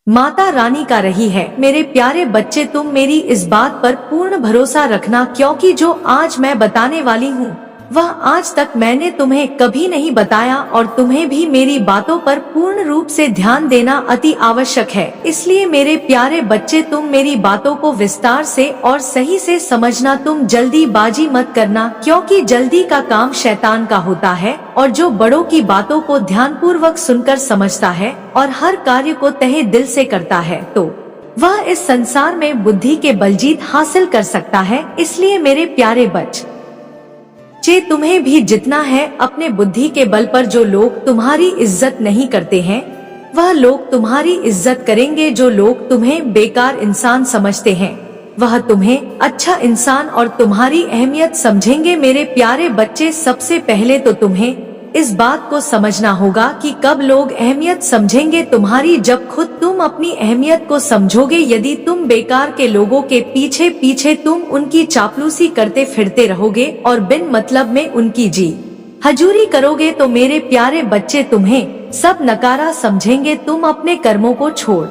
माता रानी का रही है। मेरे प्यारे बच्चे, तुम मेरी इस बात पर पूर्ण भरोसा रखना, क्योंकि जो आज मैं बताने वाली हूँ वह आज तक मैंने तुम्हें कभी नहीं बताया, और तुम्हें भी मेरी बातों पर पूर्ण रूप से ध्यान देना अति आवश्यक है। इसलिए मेरे प्यारे बच्चे, तुम मेरी बातों को विस्तार से और सही से समझना। तुम जल्दीबाजी मत करना, क्योंकि जल्दी का काम शैतान का होता है, और जो बड़ों की बातों को ध्यानपूर्वक सुनकर समझता है और हर कार्य को तहे दिल से करता है, तो वह इस संसार में बुद्धि के बल जीत हासिल कर सकता है। इसलिए मेरे प्यारे बच्चे, तुम्हें भी जितना है अपने बुद्धि के बल पर जो लोग तुम्हारी इज्जत नहीं करते हैं, वह लोग तुम्हारी इज्जत करेंगे। जो लोग तुम्हें बेकार इंसान समझते हैं, वह तुम्हें अच्छा इंसान और तुम्हारी अहमियत समझेंगे। मेरे प्यारे बच्चे, सबसे पहले तो तुम्हें इस बात को समझना होगा कि कब लोग अहमियत समझेंगे तुम्हारी, जब खुद तुम अपनी अहमियत को समझोगे। यदि तुम बेकार के लोगों के पीछे पीछे तुम उनकी चापलूसी करते फिरते रहोगे और बिन मतलब में उनकी जी हजूरी करोगे, तो मेरे प्यारे बच्चे, तुम्हें सब नकारा समझेंगे। तुम अपने कर्मों को छोड़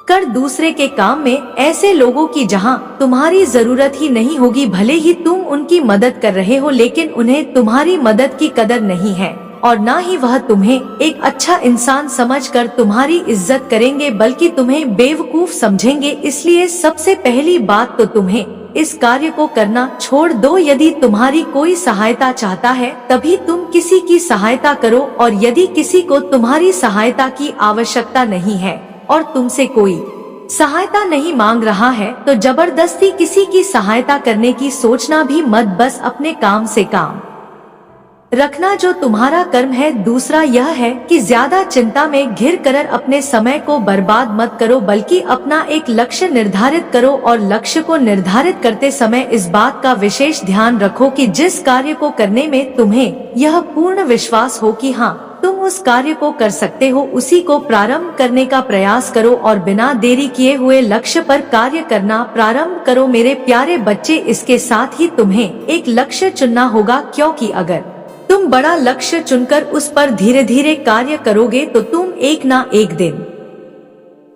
कर दूसरे के काम में ऐसे लोगों की जहां तुम्हारी जरूरत ही नहीं होगी, भले ही तुम उनकी मदद कर रहे हो, लेकिन उन्हें तुम्हारी मदद की कदर नहीं है, और ना ही वह तुम्हें एक अच्छा इंसान समझकर तुम्हारी इज्जत करेंगे, बल्कि तुम्हें बेवकूफ समझेंगे। इसलिए सबसे पहली बात तो तुम्हें इस कार्य को करना छोड़ दो। यदि तुम्हारी कोई सहायता चाहता है तभी तुम किसी की सहायता करो, और यदि किसी को तुम्हारी सहायता की आवश्यकता नहीं है और तुमसे कोई सहायता नहीं मांग रहा है, तो जबरदस्ती किसी की सहायता करने की सोचना भी मत। बस अपने काम से काम रखना, जो तुम्हारा कर्म है। दूसरा यह है कि ज्यादा चिंता में घिर कर अपने समय को बर्बाद मत करो, बल्कि अपना एक लक्ष्य निर्धारित करो, और लक्ष्य को निर्धारित करते समय इस बात का विशेष ध्यान रखो कि जिस कार्य को करने में तुम्हें यह पूर्ण विश्वास हो कि हाँ, तुम उस कार्य को कर सकते हो, उसी को प्रारंभ करने का प्रयास करो, और बिना देरी किए हुए लक्ष्य पर कार्य करना प्रारंभ करो। मेरे प्यारे बच्चे, इसके साथ ही तुम्हें एक लक्ष्य चुनना होगा, क्योंकि अगर तुम बड़ा लक्ष्य चुनकर उस पर धीरे धीरे कार्य करोगे तो तुम एक ना एक दिन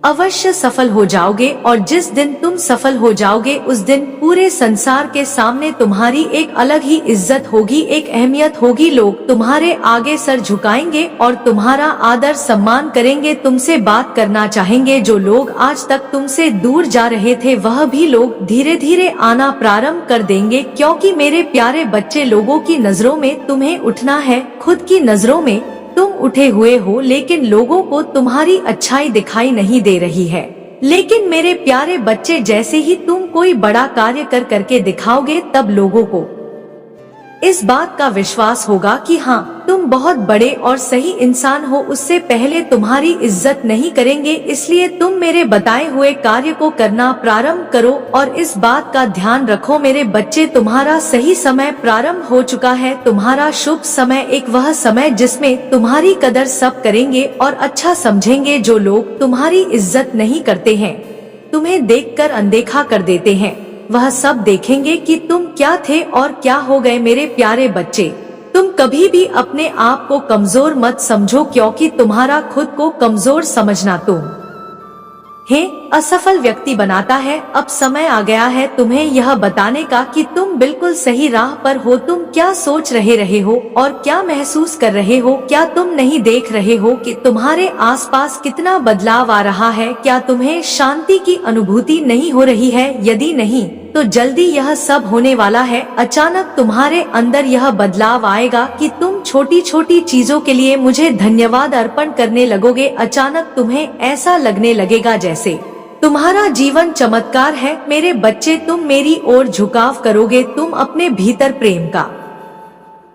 अवश्य सफल हो जाओगे, और जिस दिन तुम सफल हो जाओगे उस दिन पूरे संसार के सामने तुम्हारी एक अलग ही इज्जत होगी, एक अहमियत होगी। लोग तुम्हारे आगे सर झुकाएंगे और तुम्हारा आदर सम्मान करेंगे, तुमसे बात करना चाहेंगे। जो लोग आज तक तुमसे दूर जा रहे थे, वह भी लोग धीरे धीरे आना प्रारंभ कर देंगे, क्योंकि मेरे प्यारे बच्चे, लोगों की नजरों में तुम्हें उठना है, खुद की नजरों में तुम उठे हुए हो, लेकिन लोगों को तुम्हारी अच्छाई दिखाई नहीं दे रही है। लेकिन मेरे प्यारे बच्चे, जैसे ही तुम कोई बड़ा कार्य करके दिखाओगे, तब लोगों को इस बात का विश्वास होगा कि हाँ, तुम बहुत बड़े और सही इंसान हो। उससे पहले तुम्हारी इज्जत नहीं करेंगे। इसलिए तुम मेरे बताए हुए कार्य को करना प्रारंभ करो, और इस बात का ध्यान रखो मेरे बच्चे, तुम्हारा सही समय प्रारंभ हो चुका है। तुम्हारा शुभ समय एक वह समय जिसमें तुम्हारी कदर सब करेंगे और अच्छा समझेंगे। जो लोग तुम्हारी इज्जत नहीं करते हैं, तुम्हें देखकर अनदेखा कर देते हैं, वह सब देखेंगे कि तुम क्या थे और क्या हो गए। मेरे प्यारे बच्चे, तुम कभी भी अपने आप को कमजोर मत समझो, क्योंकि तुम्हारा खुद को कमजोर समझना असफल व्यक्ति बनाता है। अब समय आ गया है तुम्हें यह बताने का कि तुम बिल्कुल सही राह पर हो। तुम क्या सोच रहे हो और क्या महसूस कर रहे हो? क्या तुम नहीं देख रहे हो कि तुम्हारे आसपास कितना बदलाव आ रहा है? क्या तुम्हें शांति की अनुभूति नहीं हो रही है? यदि नहीं, तो जल्दी यह सब होने वाला है। अचानक तुम्हारे अंदर यह बदलाव आएगा कि तुम छोटी छोटी चीजों के लिए मुझे धन्यवाद अर्पण करने लगोगे। अचानक तुम्हें ऐसा लगने लगेगा जैसे तुम्हारा जीवन चमत्कार है। मेरे बच्चे, तुम मेरी ओर झुकाव करोगे, तुम अपने भीतर प्रेम का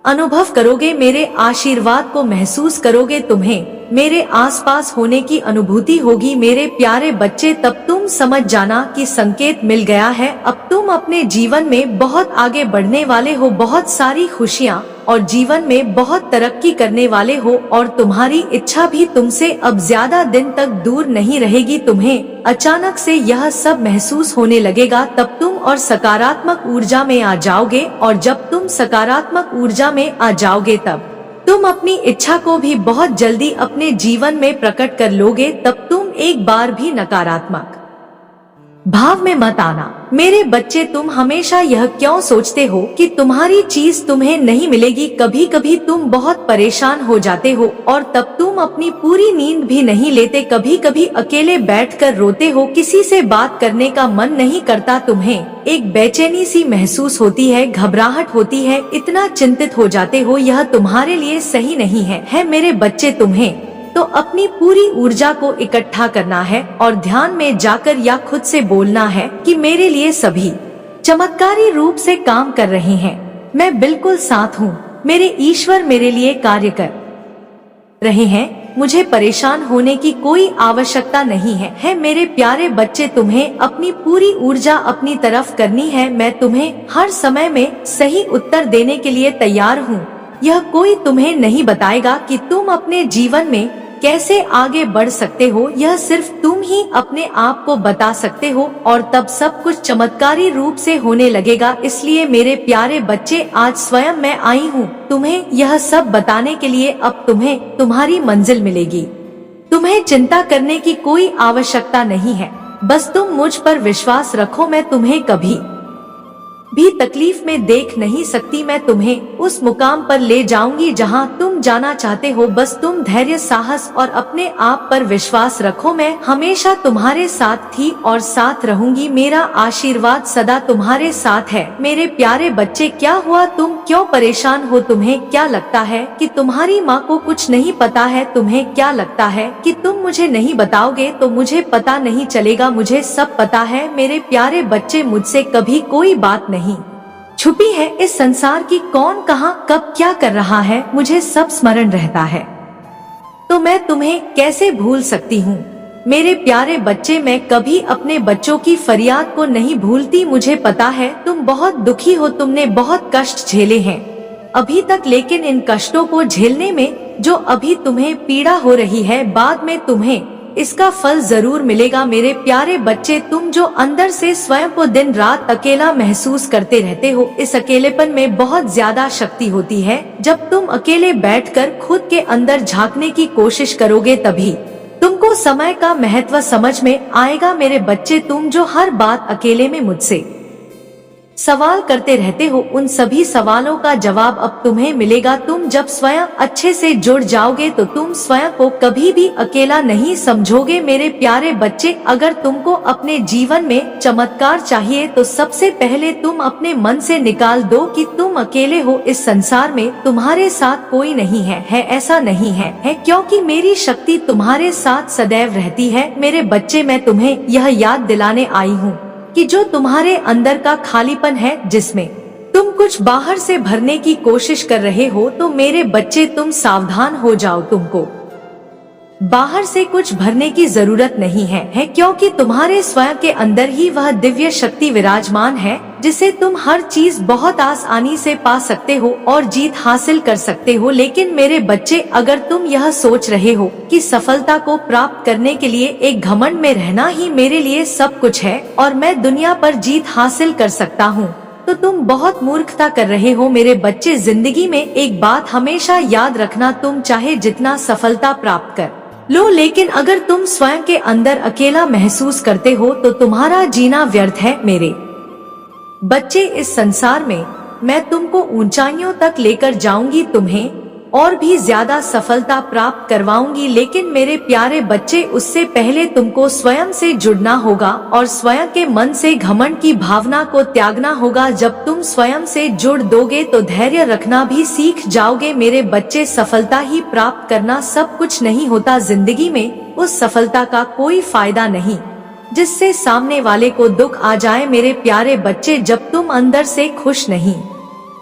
अनुभव करोगे, मेरे आशीर्वाद को महसूस करोगे, तुम्हें मेरे आसपास होने की अनुभूति होगी। मेरे प्यारे बच्चे, तब तुम समझ जाना कि संकेत मिल गया है। अब तुम अपने जीवन में बहुत आगे बढ़ने वाले हो, बहुत सारी खुशियाँ और जीवन में बहुत तरक्की करने वाले हो, और तुम्हारी इच्छा भी तुमसे अब ज्यादा दिन तक दूर नहीं रहेगी। तुम्हें अचानक से यह सब महसूस होने लगेगा, तब तुम और सकारात्मक ऊर्जा में आ जाओगे, और जब तुम सकारात्मक ऊर्जा में आ जाओगे तब तुम अपनी इच्छा को भी बहुत जल्दी अपने जीवन में प्रकट कर लोगे। तब तुम एक बार भी नकारात्मक भाव में मत आना। मेरे बच्चे, तुम हमेशा यह क्यों सोचते हो कि तुम्हारी चीज तुम्हें नहीं मिलेगी? कभी कभी तुम बहुत परेशान हो जाते हो और तब तुम अपनी पूरी नींद भी नहीं लेते। कभी कभी अकेले बैठकर रोते हो, किसी से बात करने का मन नहीं करता। तुम्हें एक बेचैनी सी महसूस होती है, घबराहट होती है, इतना चिंतित हो जाते हो। यह तुम्हारे लिए सही नहीं है मेरे बच्चे। तुम्हें तो अपनी पूरी ऊर्जा को इकट्ठा करना है और ध्यान में जाकर या खुद से बोलना है कि मेरे लिए सभी चमत्कारी रूप से काम कर रहे हैं, मैं बिल्कुल साथ हूँ, मेरे ईश्वर मेरे लिए कार्य कर रहे हैं, मुझे परेशान होने की कोई आवश्यकता नहीं है मेरे प्यारे बच्चे। तुम्हें अपनी पूरी ऊर्जा अपनी तरफ करनी है। मैं तुम्हें हर समय में सही उत्तर देने के लिए तैयार हूँ। यह कोई तुम्हें नहीं बताएगा कि तुम अपने जीवन में कैसे आगे बढ़ सकते हो, यह सिर्फ तुम ही अपने आप को बता सकते हो और तब सब कुछ चमत्कारी रूप से होने लगेगा। इसलिए मेरे प्यारे बच्चे, आज स्वयं मैं आई हूँ तुम्हें यह सब बताने के लिए। अब तुम्हें तुम्हारी मंजिल मिलेगी, तुम्हें चिंता करने की कोई आवश्यकता नहीं है। बस तुम मुझ पर विश्वास रखो, मैं तुम्हें कभी भी तकलीफ में देख नहीं सकती। मैं तुम्हें उस मुकाम पर ले जाऊंगी जहां तुम जाना चाहते हो। बस तुम धैर्य, साहस और अपने आप पर विश्वास रखो। मैं हमेशा तुम्हारे साथ थी और साथ रहूंगी। मेरा आशीर्वाद सदा तुम्हारे साथ है। मेरे प्यारे बच्चे, क्या हुआ? तुम क्यों परेशान हो? तुम्हें क्या लगता है कि तुम्हारी माँ को कुछ नहीं पता है? तुम्हें क्या लगता है कि तुम मुझे नहीं बताओगे तो मुझे पता नहीं चलेगा? मुझे सब पता है मेरे प्यारे बच्चे, मुझसे कभी कोई बात नहीं छुपी है। इस संसार की कौन कहां कब क्या कर रहा है, मुझे सब स्मरण रहता है, तो मैं तुम्हें कैसे भूल सकती हूँ? मेरे प्यारे बच्चे, मैं कभी अपने बच्चों की फरियाद को नहीं भूलती। मुझे पता है तुम बहुत दुखी हो, तुमने बहुत कष्ट झेले हैं अभी तक, लेकिन इन कष्टों को झेलने में जो अभी तुम्हें पीड़ा हो रही है, बाद में तुम्हें इसका फल जरूर मिलेगा। मेरे प्यारे बच्चे, तुम जो अंदर से स्वयं को दिन रात अकेला महसूस करते रहते हो, इस अकेलेपन में बहुत ज्यादा शक्ति होती है। जब तुम अकेले बैठकर खुद के अंदर झांकने की कोशिश करोगे, तभी तुमको समय का महत्व समझ में आएगा। मेरे बच्चे, तुम जो हर बात अकेले में मुझसे सवाल करते रहते हो, उन सभी सवालों का जवाब अब तुम्हें मिलेगा। तुम जब स्वयं अच्छे से जुड़ जाओगे तो तुम स्वयं को कभी भी अकेला नहीं समझोगे। मेरे प्यारे बच्चे, अगर तुमको अपने जीवन में चमत्कार चाहिए तो सबसे पहले तुम अपने मन से निकाल दो कि तुम अकेले हो। इस संसार में तुम्हारे साथ कोई नहीं है ऐसा नहीं है क्योंकि मेरी शक्ति तुम्हारे साथ सदैव रहती है। मेरे बच्चे, मैं तुम्हें यह याद दिलाने आई हूँ कि जो तुम्हारे अंदर का खालीपन है, जिसमें तुम कुछ बाहर से भरने की कोशिश कर रहे हो, तो मेरे बच्चे तुम सावधान हो जाओ। तुमको बाहर से कुछ भरने की जरूरत नहीं है क्योंकि तुम्हारे स्वयं के अंदर ही वह दिव्य शक्ति विराजमान है, जिसे तुम हर चीज बहुत आसानी से पा सकते हो और जीत हासिल कर सकते हो। लेकिन मेरे बच्चे, अगर तुम यह सोच रहे हो कि सफलता को प्राप्त करने के लिए एक घमंड में रहना ही मेरे लिए सब कुछ है और मैं दुनिया पर जीत हासिल कर सकता हूँ, तो तुम बहुत मूर्खता कर रहे हो। मेरे बच्चे, जिंदगी में एक बात हमेशा याद रखना, तुम चाहे जितना सफलता प्राप्त कर लो, लेकिन अगर तुम स्वयं के अंदर अकेला महसूस करते हो तो तुम्हारा जीना व्यर्थ है। मेरे बच्चे, इस संसार में मैं तुमको ऊंचाइयों तक लेकर जाऊंगी, तुम्हें और भी ज्यादा सफलता प्राप्त करवाऊंगी। लेकिन मेरे प्यारे बच्चे, उससे पहले तुमको स्वयं से जुड़ना होगा और स्वयं के मन से घमंड की भावना को त्यागना होगा। जब तुम स्वयं से जुड़ दोगे तो धैर्य रखना भी सीख जाओगे। मेरे बच्चे, सफलता ही प्राप्त करना सब कुछ नहीं होता। जिंदगी में उस सफलता का कोई फायदा नहीं जिससे सामने वाले को दुख आ जाए। मेरे प्यारे बच्चे, जब तुम अंदर से खुश नहीं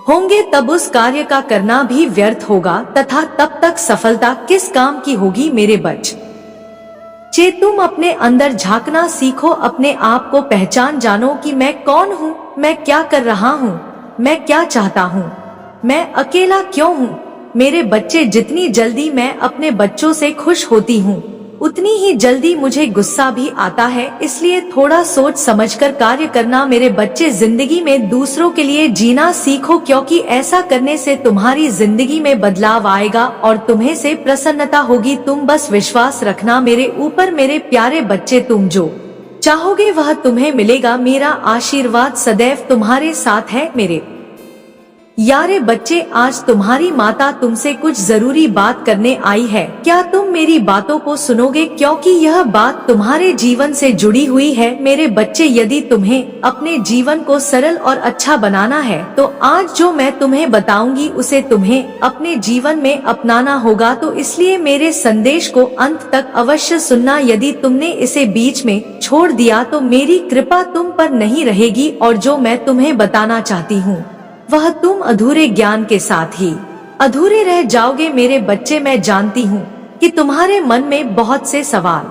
होंगे तब उस कार्य का करना भी व्यर्थ होगा तथा तब तक सफलता किस काम की होगी। मेरे बच्चे, तुम अपने अंदर झांकना सीखो, अपने आप को पहचान जानो कि मैं कौन हूँ, मैं क्या कर रहा हूँ, मैं क्या चाहता हूँ, मैं अकेला क्यों हूँ। मेरे बच्चे, जितनी जल्दी मैं अपने बच्चों से खुश होती हूँ, उतनी ही जल्दी मुझे गुस्सा भी आता है, इसलिए थोड़ा सोच समझकर कार्य करना मेरे बच्चे। जिंदगी में दूसरों के लिए जीना सीखो, क्योंकि ऐसा करने से तुम्हारी जिंदगी में बदलाव आएगा और तुम्हें से प्रसन्नता होगी। तुम बस विश्वास रखना मेरे ऊपर मेरे प्यारे बच्चे, तुम जो चाहोगे वह तुम्हें मिलेगा। मेरा आशीर्वाद सदैव तुम्हारे साथ है मेरे यारे बच्चे। आज तुम्हारी माता तुमसे कुछ जरूरी बात करने आई है, क्या तुम मेरी बातों को सुनोगे, क्योंकि यह बात तुम्हारे जीवन से जुड़ी हुई है। मेरे बच्चे, यदि तुम्हें अपने जीवन को सरल और अच्छा बनाना है तो आज जो मैं तुम्हें बताऊंगी उसे तुम्हें अपने जीवन में अपनाना होगा। तो इसलिए मेरे संदेश को अंत तक अवश्य सुनना। यदि तुमने इसे बीच में छोड़ दिया तो मेरी कृपा तुम पर नहीं रहेगी और जो मैं तुम्हें बताना चाहती हूँ वह तुम अधूरे ज्ञान के साथ ही अधूरे रह जाओगे। मेरे बच्चे, मैं जानती हूँ कि तुम्हारे मन में बहुत से सवाल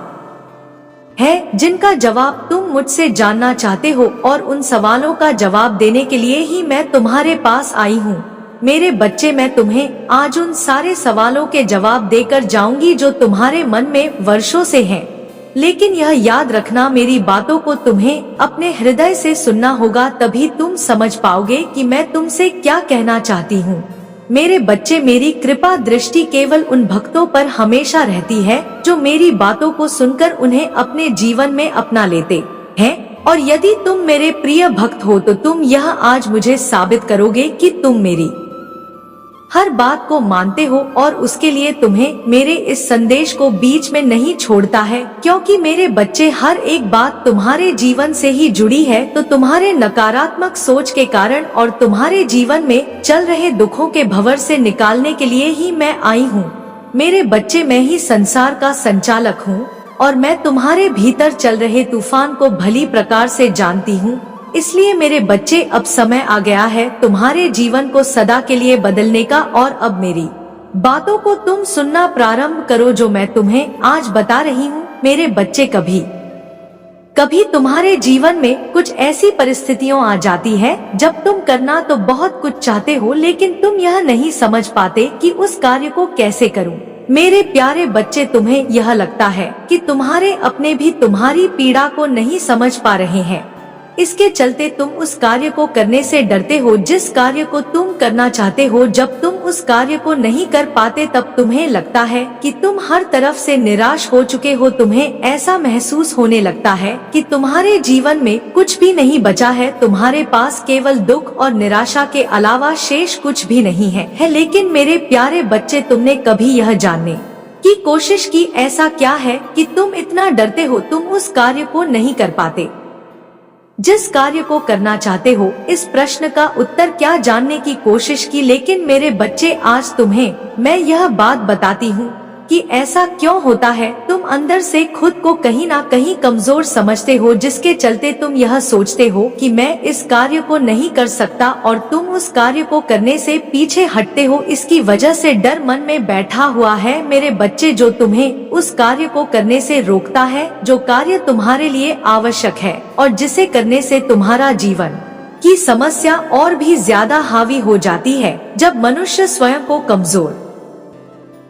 है जिनका जवाब तुम मुझसे जानना चाहते हो और उन सवालों का जवाब देने के लिए ही मैं तुम्हारे पास आई हूँ। मेरे बच्चे, मैं तुम्हें आज उन सारे सवालों के जवाब देकर जाऊंगी जो तुम्हारे मन में वर्षों से हैं। लेकिन यह याद रखना, मेरी बातों को तुम्हें अपने हृदय से सुनना होगा, तभी तुम समझ पाओगे कि मैं तुमसे क्या कहना चाहती हूँ। मेरे बच्चे, मेरी कृपा दृष्टि केवल उन भक्तों पर हमेशा रहती है जो मेरी बातों को सुनकर उन्हें अपने जीवन में अपना लेते हैं। और यदि तुम मेरे प्रिय भक्त हो तो तुम यह आज मुझे साबित करोगे कि तुम मेरी हर बात को मानते हो और उसके लिए तुम्हें मेरे इस संदेश को बीच में नहीं छोड़ता है। क्योंकि मेरे बच्चे, हर एक बात तुम्हारे जीवन से ही जुड़ी है, तो तुम्हारे नकारात्मक सोच के कारण और तुम्हारे जीवन में चल रहे दुखों के भंवर से निकालने के लिए ही मैं आई हूँ। मेरे बच्चे, मैं ही संसार का संचालक हूँ और मैं तुम्हारे भीतर चल रहे तूफान को भली प्रकार से जानती हूँ। इसलिए मेरे बच्चे, अब समय आ गया है तुम्हारे जीवन को सदा के लिए बदलने का और अब मेरी बातों को तुम सुनना प्रारंभ करो जो मैं तुम्हें आज बता रही हूँ। मेरे बच्चे, कभी कभी तुम्हारे जीवन में कुछ ऐसी परिस्थितियां आ जाती है जब तुम करना तो बहुत कुछ चाहते हो, लेकिन तुम यह नहीं समझ पाते कि उस कार्य को कैसे करूं। मेरे प्यारे बच्चे, तुम्हें यह लगता है कि तुम्हारे अपने भी तुम्हारी पीड़ा को नहीं समझ पा रहे हैं। इसके चलते तुम उस कार्य को करने से डरते हो जिस कार्य को तुम करना चाहते हो। जब तुम उस कार्य को नहीं कर पाते तब तुम्हें लगता है कि तुम हर तरफ से निराश हो चुके हो। तुम्हें ऐसा महसूस होने लगता है कि तुम्हारे जीवन में कुछ भी नहीं बचा है, तुम्हारे पास केवल दुख और निराशा के अलावा शेष कुछ भी नहीं है। लेकिन मेरे प्यारे बच्चे, तुमने कभी यह जानने की कोशिश की ऐसा क्या है कि तुम इतना डरते हो, तुम उस कार्य को नहीं कर पाते जिस कार्य को करना चाहते हो। इस प्रश्न का उत्तर क्या जानने की कोशिश की, लेकिन मेरे बच्चे, आज तुम्हें मैं यह बात बताती हूँ कि ऐसा क्यों होता है। तुम अंदर से खुद को कहीं ना कहीं कमजोर समझते हो, जिसके चलते तुम यह सोचते हो कि मैं इस कार्य को नहीं कर सकता और तुम उस कार्य को करने से पीछे हटते हो। इसकी वजह से डर मन में बैठा हुआ है। मेरे बच्चे, जो तुम्हें उस कार्य को करने से रोकता है, जो कार्य तुम्हारे लिए आवश्यक है और जिसे करने से तुम्हारा जीवन की समस्या और भी ज्यादा हावी हो जाती है, जब मनुष्य स्वयं को कमजोर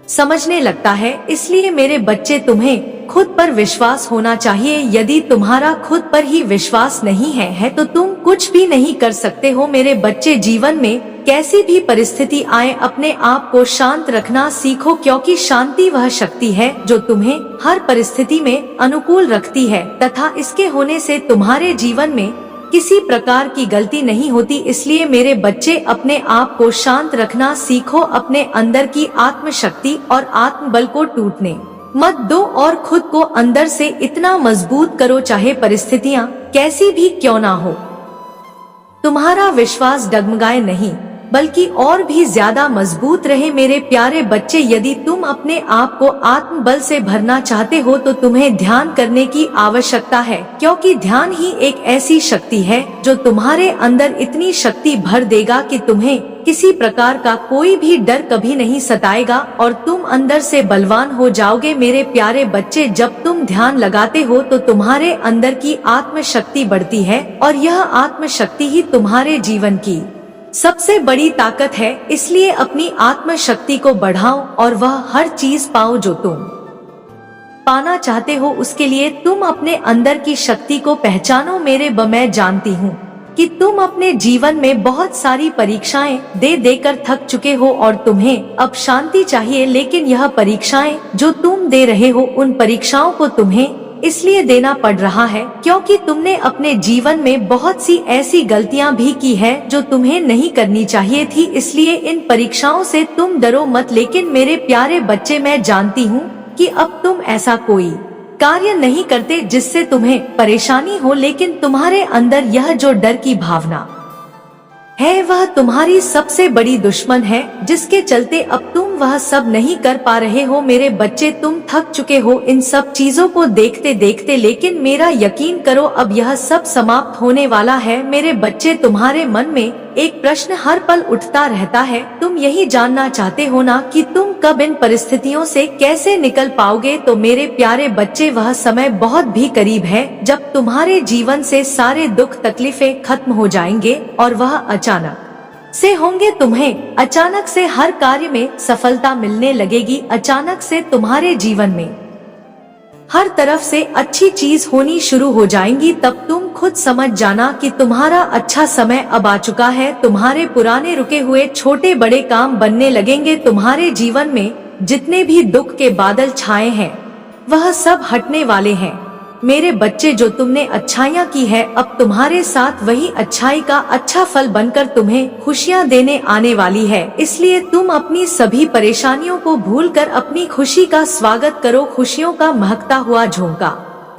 समझने लगता है। इसलिए मेरे बच्चे, तुम्हें खुद पर विश्वास होना चाहिए। यदि तुम्हारा खुद पर ही विश्वास नहीं है तो तुम कुछ भी नहीं कर सकते हो। मेरे बच्चे, जीवन में कैसी भी परिस्थिति आए, अपने आप को शांत रखना सीखो, क्योंकि शांति वह शक्ति है जो तुम्हें हर परिस्थिति में अनुकूल रखती है तथा इसके होने से तुम्हारे जीवन में किसी प्रकार की गलती नहीं होती। इसलिए मेरे बच्चे, अपने आप को शांत रखना सीखो, अपने अंदर की आत्मशक्ति और आत्मबल को टूटने मत दो और खुद को अंदर से इतना मजबूत करो, चाहे परिस्थितियां कैसी भी क्यों ना हो। तुम्हारा विश्वास डगमगाए नहीं बल्कि और भी ज्यादा मजबूत रहे। मेरे प्यारे बच्चे, यदि तुम अपने आप को आत्मबल से भरना चाहते हो तो तुम्हें ध्यान करने की आवश्यकता है, क्योंकि ध्यान ही एक ऐसी शक्ति है जो तुम्हारे अंदर इतनी शक्ति भर देगा कि तुम्हें किसी प्रकार का कोई भी डर कभी नहीं सताएगा और तुम अंदर से बलवान हो जाओगे। मेरे प्यारे बच्चे, जब तुम ध्यान लगाते हो तो तुम्हारे अंदर की आत्मशक्ति बढ़ती है और यह आत्मशक्ति ही तुम्हारे जीवन की सबसे बड़ी ताकत है। इसलिए अपनी आत्मशक्ति को बढ़ाओ और वह हर चीज पाओ जो तुम पाना चाहते हो उसके लिए तुम अपने अंदर की शक्ति को पहचानो मेरे मैं जानती हूँ कि तुम अपने जीवन में बहुत सारी परीक्षाएं दे देकर थक चुके हो और तुम्हें अब शांति चाहिए, लेकिन यह परीक्षाएं जो तुम दे रहे हो उन परीक्षाओं को तुम्हें इसलिए देना पड़ रहा है क्योंकि तुमने अपने जीवन में बहुत सी ऐसी गलतियां भी की है जो तुम्हें नहीं करनी चाहिए थी, इसलिए इन परीक्षाओं से तुम डरो मत। लेकिन मेरे प्यारे बच्चे मैं जानती हूँ कि अब तुम ऐसा कोई कार्य नहीं करते जिससे तुम्हें परेशानी हो, लेकिन तुम्हारे अंदर यह जो डर की भावना है वह तुम्हारी सबसे बड़ी दुश्मन है, जिसके चलते अब तुम वह सब नहीं कर पा रहे हो। मेरे बच्चे तुम थक चुके हो इन सब चीजों को देखते देखते, लेकिन मेरा यकीन करो अब यह सब समाप्त होने वाला है। मेरे बच्चे तुम्हारे मन में एक प्रश्न हर पल उठता रहता है, तुम यही जानना चाहते हो ना कि तुम कब इन परिस्थितियों से कैसे निकल पाओगे। तो मेरे प्यारे बच्चे वह समय बहुत भी करीब है जब तुम्हारे जीवन से सारे दुख तकलीफें खत्म हो जाएंगे और वह अचानक से होंगे। तुम्हें अचानक से हर कार्य में सफलता मिलने लगेगी, अचानक से तुम्हारे जीवन में हर तरफ से अच्छी चीज होनी शुरू हो जाएंगी। तब तुम खुद समझ जाना कि तुम्हारा अच्छा समय अब आ चुका है। तुम्हारे पुराने रुके हुए छोटे बड़े काम बनने लगेंगे। तुम्हारे जीवन में जितने भी दुख के बादल छाए हैं वह सब हटने वाले हैं। मेरे बच्चे जो तुमने अच्छाइयाँ की है अब तुम्हारे साथ वही अच्छाई का अच्छा फल बनकर तुम्हें खुशियाँ देने आने वाली है। इसलिए तुम अपनी सभी परेशानियों को भूलकर अपनी खुशी का स्वागत करो। खुशियों का महकता हुआ झोंका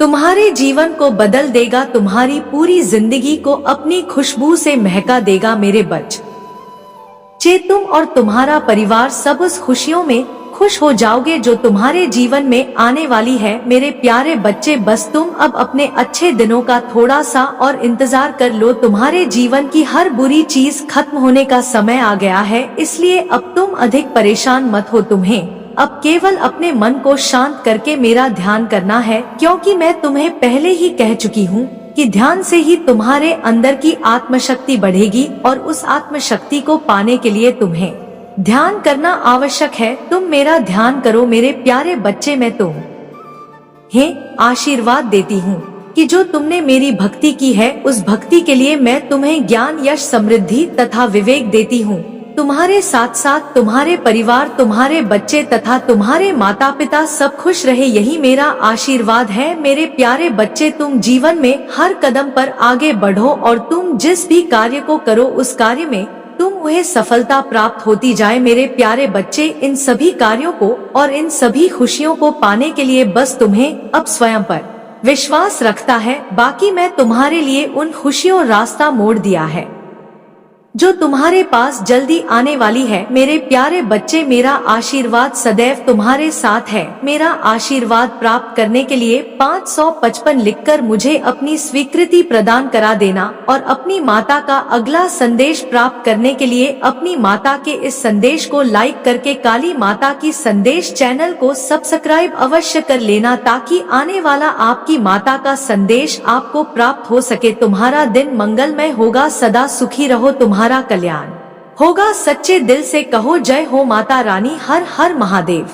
तुम्हारे जीवन को बदल देगा, तुम्हारी पूरी जिंदगी को अपनी खुशबू से महका देगा। मेरे बच्चे तुम और तुम्हारा परिवार सब उस खुशियों में खुश हो जाओगे जो तुम्हारे जीवन में आने वाली है। मेरे प्यारे बच्चे बस तुम अब अपने अच्छे दिनों का थोड़ा सा और इंतजार कर लो। तुम्हारे जीवन की हर बुरी चीज खत्म होने का समय आ गया है, इसलिए अब तुम अधिक परेशान मत हो। तुम्हें अब केवल अपने मन को शांत करके मेरा ध्यान करना है, क्योंकि मैं तुम्हें पहले ही कह चुकी हूँ कि ध्यान से ही तुम्हारे अंदर की आत्मशक्ति बढ़ेगी और उस आत्मशक्ति को पाने के लिए तुम्हें ध्यान करना आवश्यक है। तुम मेरा ध्यान करो मेरे प्यारे बच्चे। मैं तुम्हें आशीर्वाद देती हूँ कि जो तुमने मेरी भक्ति की है उस भक्ति के लिए मैं तुम्हें ज्ञान, यश, समृद्धि तथा विवेक देती हूँ। तुम्हारे साथ साथ तुम्हारे परिवार, तुम्हारे बच्चे तथा तुम्हारे माता पिता सब खुश रहे, यही मेरा आशीर्वाद है। मेरे प्यारे बच्चे तुम जीवन में हर कदम पर आगे बढ़ो और तुम जिस भी कार्य को करो उस कार्य में तुम उन्हें सफलता प्राप्त होती जाए। मेरे प्यारे बच्चे इन सभी कार्यों को और इन सभी खुशियों को पाने के लिए बस तुम्हें अब स्वयं पर विश्वास रखता है। बाकी मैं तुम्हारे लिए उन खुशियों रास्ता मोड़ दिया है जो तुम्हारे पास जल्दी आने वाली है। मेरे प्यारे बच्चे मेरा आशीर्वाद सदैव तुम्हारे साथ है। मेरा आशीर्वाद प्राप्त करने के लिए 555 लिखकर मुझे अपनी स्वीकृति प्रदान करा देना और अपनी माता का अगला संदेश प्राप्त करने के लिए अपनी माता के इस संदेश को लाइक करके काली माता की संदेश चैनल को सब्सक्राइब अवश्य कर लेना, ताकि आने वाला आपकी माता का संदेश आपको प्राप्त हो सके। तुम्हारा दिन मंगलमय होगा, सदा सुखी रहो, तुम्हारा कल्याण होगा। सच्चे दिल से कहो जय हो माता रानी, हर हर महादेव।